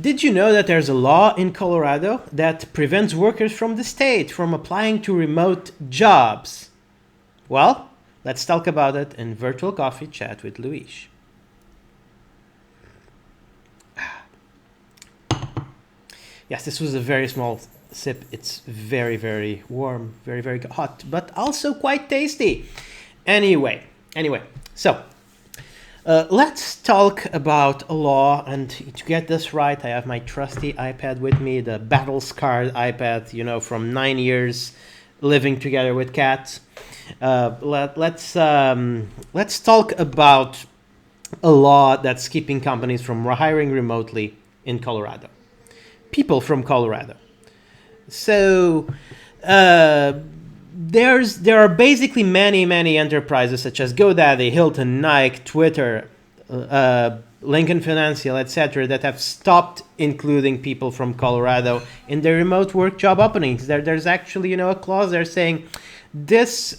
Did you know that there's a law in Colorado that prevents workers from the state from applying to remote jobs? Well, let's talk about it in Virtual Coffee Chat with Luis. Yes, this was a very small sip. It's very, very warm, very, very hot, but also quite tasty. Anyway, so let's talk about a law. And to get this right, I have my trusty iPad with me, the battle scarred iPad, from 9 years living together with cats. Let's talk about a law that's keeping companies from hiring remotely in Colorado. People from Colorado. So there are basically many enterprises such as GoDaddy, Hilton, Nike, Twitter, Lincoln Financial, etc., that have stopped including people from Colorado in their remote work job openings. There's actually a clause there saying this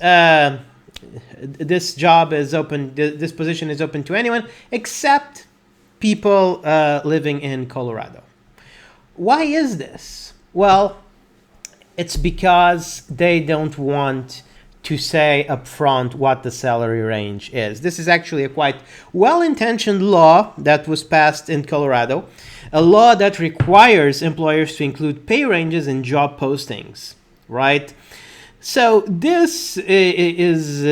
job is open, this position is open to anyone except people living in Colorado. Why is this? Well, it's because they don't want to say upfront what the salary range is. This is actually a quite well-intentioned law that was passed in Colorado, a law that requires employers to include pay ranges in job postings, right? So this is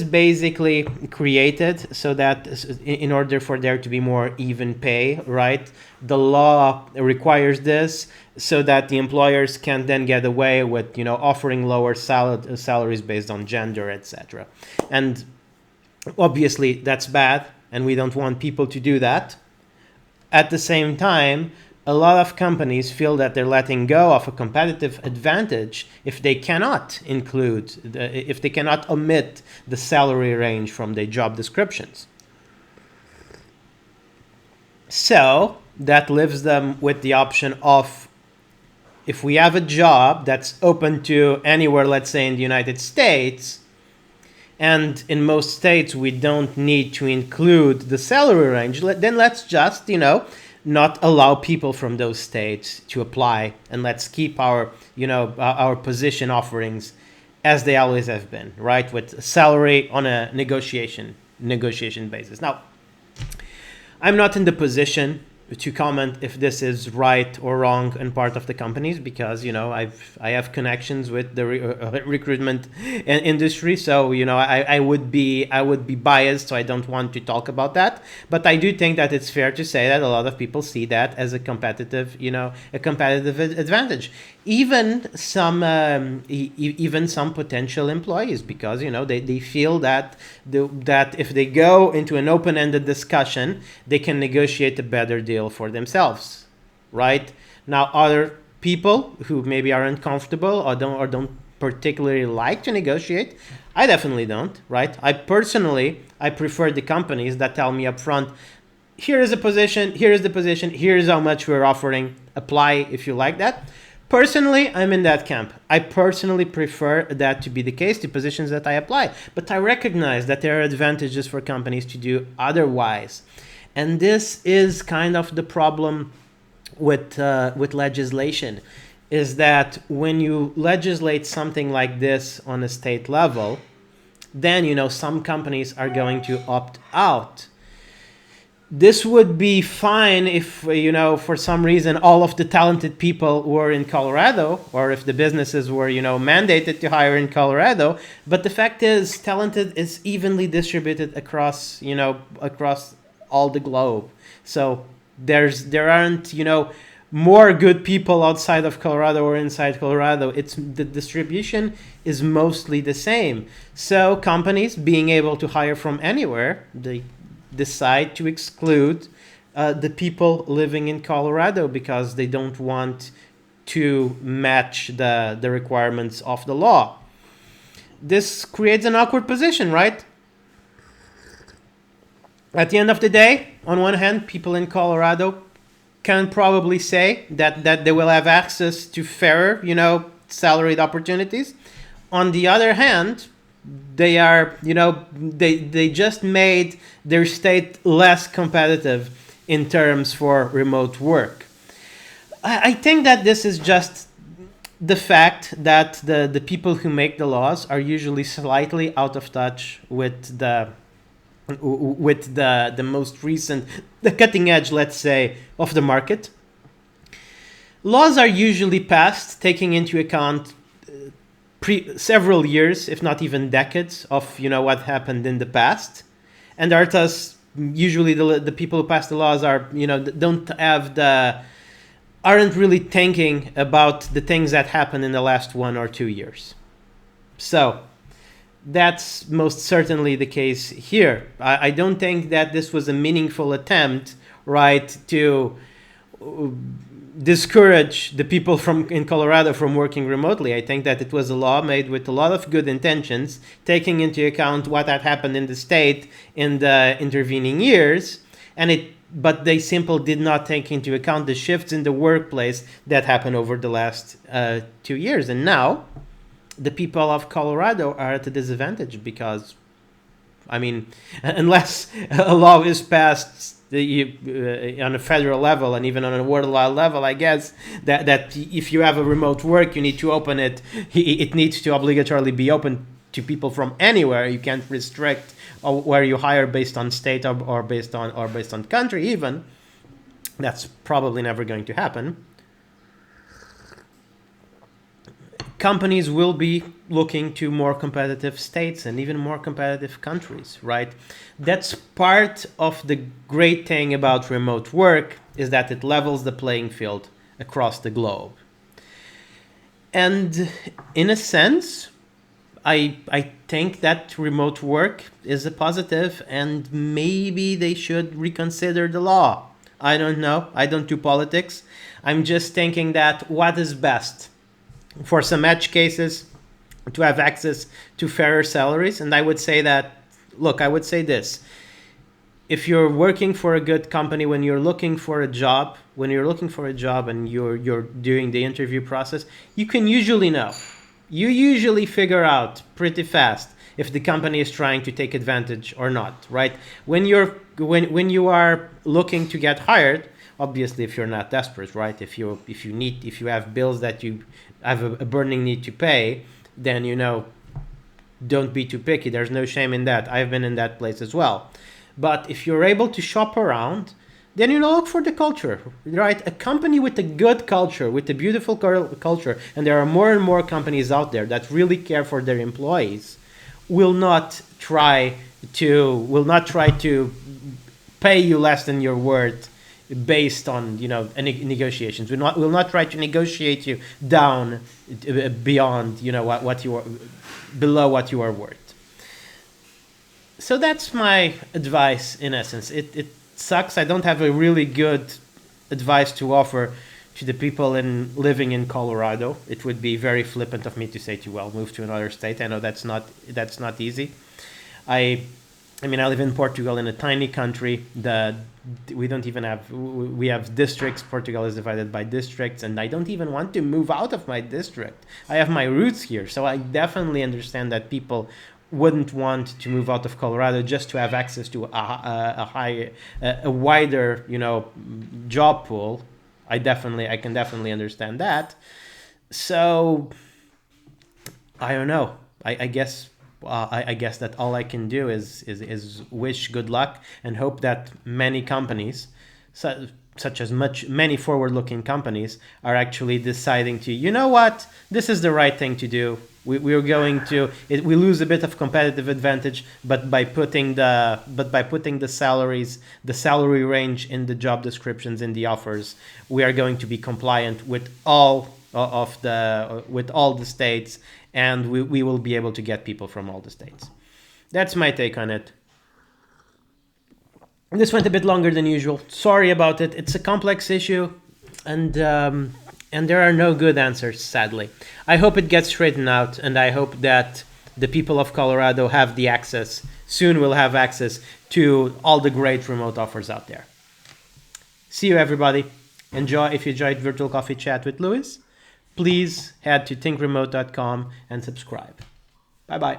basically created so that in order for there to be more even pay, right? The law requires this so that the employers can then get away with offering lower salaries based on gender, etc. And obviously that's bad, and we don't want people to do that. At the same time, a lot of companies feel that they're letting go of a competitive advantage if they cannot if they cannot omit the salary range from their job descriptions. So that leaves them with the option of, if we have a job that's open to anywhere, let's say in the United States, and in most states we don't need to include the salary range, then let's just, not allow people from those states to apply, and let's keep our position offerings as they always have been, right? With salary on a negotiation basis. Now, I'm not in the position to comment if this is right or wrong in part of the companies, because I have connections with the recruitment industry, so I would be biased, so I don't want to talk about that. But I do think that it's fair to say that a lot of people see that as a competitive advantage, even some potential employees, because they feel that if they go into an open-ended discussion, they can negotiate a better deal for themselves, right? Now, other people who maybe are uncomfortable or don't particularly like to negotiate, I definitely don't, right? I prefer the companies that tell me up front, here is the position, here's how much we're offering, apply if you like that. Personally, I'm in that camp. I personally prefer that to be the case, the positions that I apply. But I recognize that there are advantages for companies to do otherwise. And this is kind of the problem with legislation, is that when you legislate something like this on a state level, then some companies are going to opt out. This would be fine if for some reason all of the talented people were in Colorado, or if the businesses were mandated to hire in Colorado. But the fact is, talented is evenly distributed across all the globe. So there aren't more good people outside of Colorado or inside Colorado. It's the distribution is mostly the same. So companies being able to hire from anywhere, they decide to exclude the people living in Colorado because they don't want to match the requirements of the law. This creates an awkward position, right? At the end of the day, on one hand, people in Colorado can probably say that they will have access to fairer, salaried opportunities. On the other hand, they are, they just made their state less competitive in terms for remote work. I think that this is just the fact that the people who make the laws are usually slightly out of touch with the most recent, the cutting edge, let's say, of the market. Laws are usually passed taking into account several years, if not even decades, of what happened in the past, and are thus usually the people who pass the laws are don't have aren't really thinking about the things that happened in the last 1 or 2 years. So that's most certainly the case here. I don't think that this was a meaningful attempt, right, to discourage the people in Colorado from working remotely. I think that it was a law made with a lot of good intentions, taking into account what had happened in the state in the intervening years, but they simply did not take into account the shifts in the workplace that happened over the last 2 years. And now the people of Colorado are at a disadvantage because, unless a law is passed on a federal level and even on a worldwide level, I guess that if you have a remote work, you need to open it. It needs to obligatorily be open to people from anywhere. You can't restrict where you hire based on state or based on country even. That's probably never going to happen. Companies will be looking to more competitive states and even more competitive countries, right? That's part of the great thing about remote work, is that it levels the playing field across the globe. And in a sense, I think that remote work is a positive, and maybe they should reconsider the law. I don't know. I don't do politics. I'm just thinking that what is best for some edge cases to have access to fairer salaries. And I would say this. If you're working for a good company, when you're looking for a job and you're doing the interview process, you can usually know. You usually figure out pretty fast if the company is trying to take advantage or not, right? When you are looking to get hired, obviously if you're not desperate, right? If you have bills that you have a burning need to pay, then don't be too picky. There's no shame in that. I've been in that place as well. But if you're able to shop around, then look for the culture, right? A company with a good culture, with a beautiful culture, and there are more and more companies out there that really care for their employees, will not try to pay you less than your worth based on negotiations. Will not try to negotiate you down beyond what you are, below what you are worth. So that's my advice in essence. It sucks. I don't have a really good advice to offer to the people living in Colorado. It would be very flippant of me to say move to another state. I know that's not easy. I live in Portugal, in a tiny country. We have districts. Portugal is divided by districts, and I don't even want to move out of my district. I have my roots here, so I definitely understand that people wouldn't want to move out of Colorado just to have access to a wider job pool. I can definitely understand that. So I don't know. I guess that all I can do is wish good luck and hope that many companies, such as many forward-looking companies, are actually deciding to, this is the right thing to do. We lose a bit of competitive advantage, but by putting the salaries, the salary range in the job descriptions, in the offers, we are going to be compliant with all the states, and we will be able to get people from all the states. That's my take on it. This went a bit longer than usual. Sorry about it. It's a complex issue, and there are no good answers, sadly. I hope it gets straightened out, and I hope that the people of Colorado soon will have access to all the great remote offers out there. See you, everybody. If you enjoyed Virtual Coffee Chat with Louis, please head to thinkremote.com and subscribe. Bye-bye.